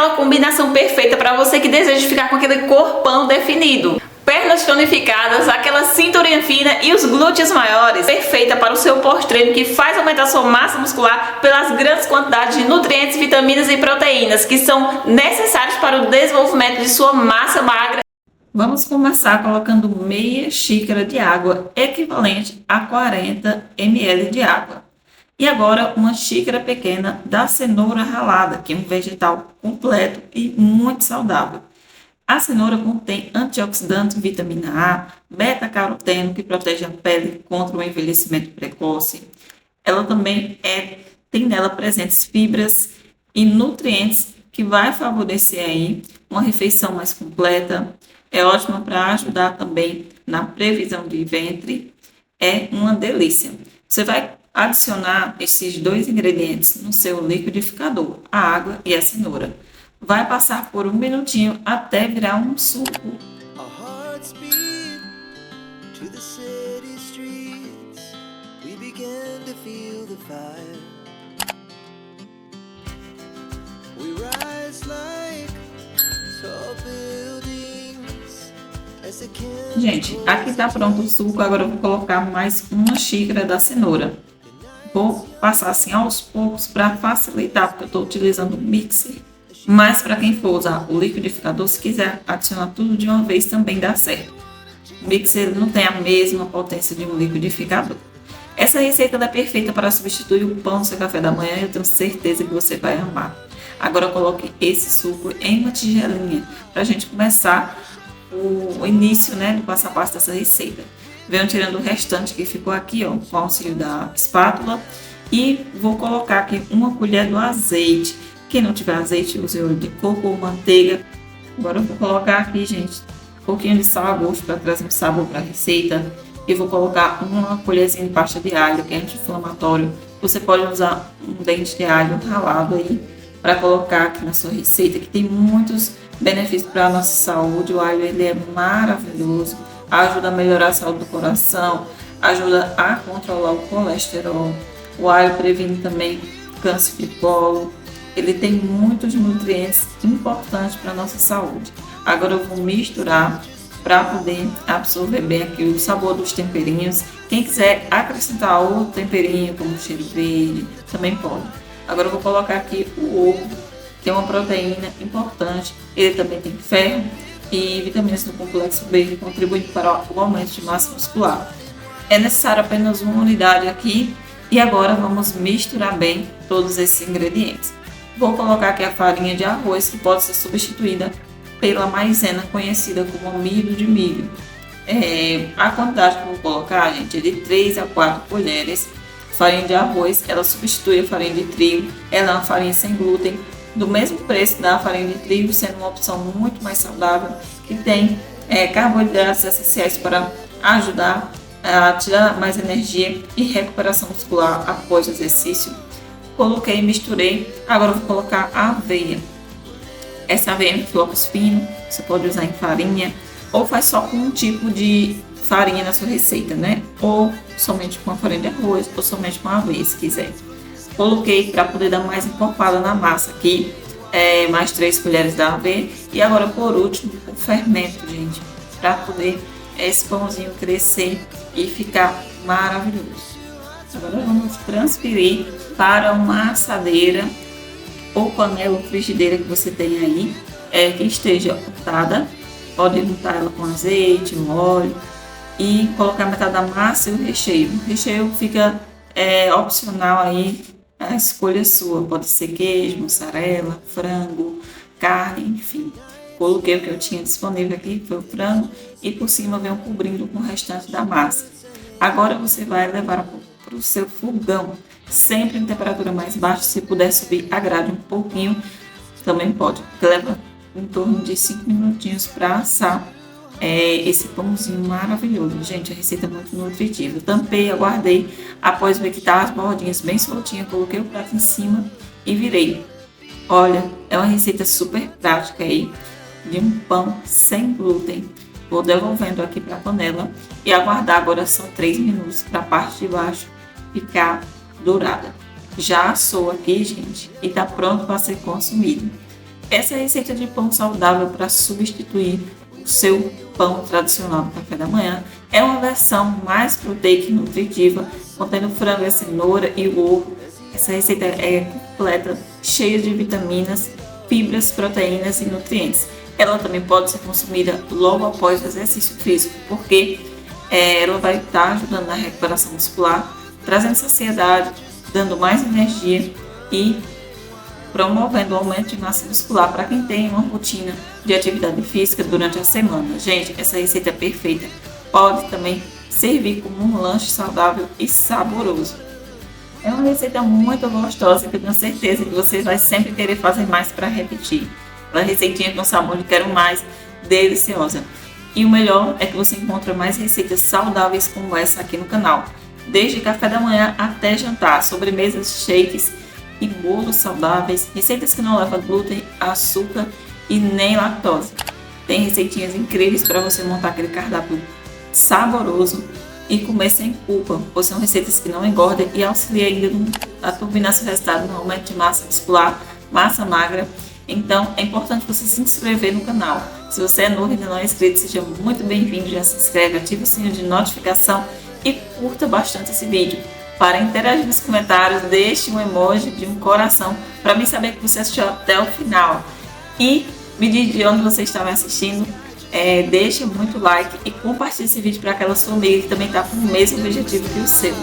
aquela combinação perfeita para você que deseja ficar com aquele corpão definido. Pernas tonificadas, aquela cinturinha fina e os glúteos maiores, perfeita para o seu pós-treino, que faz aumentar sua massa muscular pelas grandes quantidades de nutrientes, vitaminas e proteínas que são necessários para o desenvolvimento de sua massa magra. Vamos começar colocando meia xícara de água, equivalente a 40 ml de água. E agora uma xícara pequena da cenoura ralada, que é um vegetal completo e muito saudável. A cenoura contém antioxidantes, vitamina A, beta-caroteno, que protege a pele contra o envelhecimento precoce. Ela também tem nela presentes fibras e nutrientes que vai favorecer aí uma refeição mais completa. É ótima para ajudar também na previsão de ventre. É uma delícia. Você vai adicionar esses dois ingredientes no seu liquidificador, a água e a cenoura. Vai passar por 1 minutinho até virar um suco. Gente, aqui está pronto o suco. Agora eu vou colocar mais uma xícara da cenoura. Vou passar assim aos poucos para facilitar, porque eu estou utilizando o mixer. Mas para quem for usar o liquidificador, se quiser adicionar tudo de uma vez, também dá certo. O mixer não tem a mesma potência de um liquidificador. Essa receita é perfeita para substituir o pão no seu café da manhã. Eu tenho certeza que você vai amar. Agora eu coloque esse suco em uma tigelinha para a gente começar o início, do passo a passo dessa receita. Venho tirando o restante que ficou aqui, ó, com o auxílio da espátula, e vou colocar aqui uma colher do azeite. Quem não tiver azeite, use óleo de coco ou manteiga. Agora eu vou colocar aqui, gente, um pouquinho de sal a gosto para trazer um sabor para a receita. E vou colocar uma colherzinha de pasta de alho, que é anti-inflamatório. Você pode usar um dente de alho ralado aí para colocar aqui na sua receita, que tem muitos benefícios para a nossa saúde. O alho, ele é maravilhoso, ajuda a melhorar a saúde do coração, ajuda a controlar o colesterol. O alho previne também câncer de colo. Ele tem muitos nutrientes importantes para a nossa saúde. Agora eu vou misturar para poder absorver bem aqui o sabor dos temperinhos. Quem quiser acrescentar outro temperinho, como cheiro verde, também pode. Agora eu vou colocar aqui o ovo, que é uma proteína importante. Ele também tem ferro e vitaminas do complexo B, contribuindo para o aumento de massa muscular. É necessário apenas uma unidade aqui. E agora vamos misturar bem todos esses ingredientes. Vou colocar aqui a farinha de arroz, que pode ser substituída pela maisena, conhecida como amido de milho. A quantidade que eu vou colocar, gente, é de 3 a 4 colheres. Farinha de arroz, ela substitui a farinha de trigo. Ela é uma farinha sem glúten, do mesmo preço da farinha de trigo, sendo uma opção muito mais saudável, que tem carboidratos essenciais para ajudar a tirar mais energia e recuperação muscular após o exercício. Coloquei, misturei. Agora eu vou colocar a aveia. Essa aveia em flocos finos, você pode usar em farinha, ou faz só com um tipo de farinha na sua receita, Ou somente com a farinha de arroz, ou somente com a aveia, se quiser. Coloquei para poder dar mais encorpada na massa aqui, mais 3 colheres da aveia. E agora, por último, o fermento, gente, para poder esse pãozinho crescer e ficar maravilhoso. Agora vamos transferir para uma assadeira ou panela ou frigideira que você tem aí, que esteja untada. Pode untar ela com azeite, um óleo, e colocar metade da massa e o recheio. O recheio fica opcional aí, a escolha sua. Pode ser queijo, mussarela, frango, carne, enfim. Coloquei o que eu tinha disponível aqui, foi o frango, e por cima venho cobrindo com o restante da massa. Agora você vai levar para o seu fogão, sempre em temperatura mais baixa. Se puder subir a grade um pouquinho, também pode, porque leva em torno de 5 minutinhos para assar esse pãozinho maravilhoso. Gente, a receita é muito nutritiva. Tampei, aguardei, após ver que tá as bordinhas bem soltinhas, coloquei o prato em cima e virei. Olha, é uma receita super prática aí, de um pão sem glúten. Vou devolvendo aqui para a panela e aguardar. Agora são 3 minutos para a parte de baixo ficar dourada. Já assou aqui, gente, e tá pronto para ser consumido. Essa receita de pão saudável para substituir o seu pão tradicional no café da manhã é uma versão mais proteica e nutritiva, contendo frango, a cenoura e o ovo. Essa receita é completa, cheia de vitaminas, fibras, proteínas e nutrientes. Ela também pode ser consumida logo após o exercício físico, porque ela vai estar ajudando na recuperação muscular, trazendo saciedade, dando mais energia e promovendo o aumento de massa muscular para quem tem uma rotina de atividade física durante a semana. Gente, essa receita é perfeita. Pode também servir como um lanche saudável e saboroso. É uma receita muito gostosa que eu tenho certeza que você vai sempre querer fazer mais para repetir. Uma receitinha com sabor de quero mais, deliciosa. E o melhor é que você encontra mais receitas saudáveis como essa aqui no canal. Desde café da manhã até jantar, sobremesas, shakes e bolos saudáveis, receitas que não levam glúten, açúcar e nem lactose. Tem receitinhas incríveis para você montar aquele cardápio saboroso e comer sem culpa, pois são receitas que não engordam e auxiliam ainda a turbinar seu resultado no aumento de massa muscular, massa magra. Então é importante você se inscrever no canal. Se você é novo e ainda não é inscrito, seja muito bem-vindo, já se inscreve, ative o sininho de notificação e curta bastante esse vídeo. Para interagir nos comentários, deixe um emoji de um coração para mim saber que você assistiu até o final. E me diz de onde você está me assistindo, deixe muito like e compartilhe esse vídeo para aquela sua amiga que também está com o mesmo objetivo que o seu.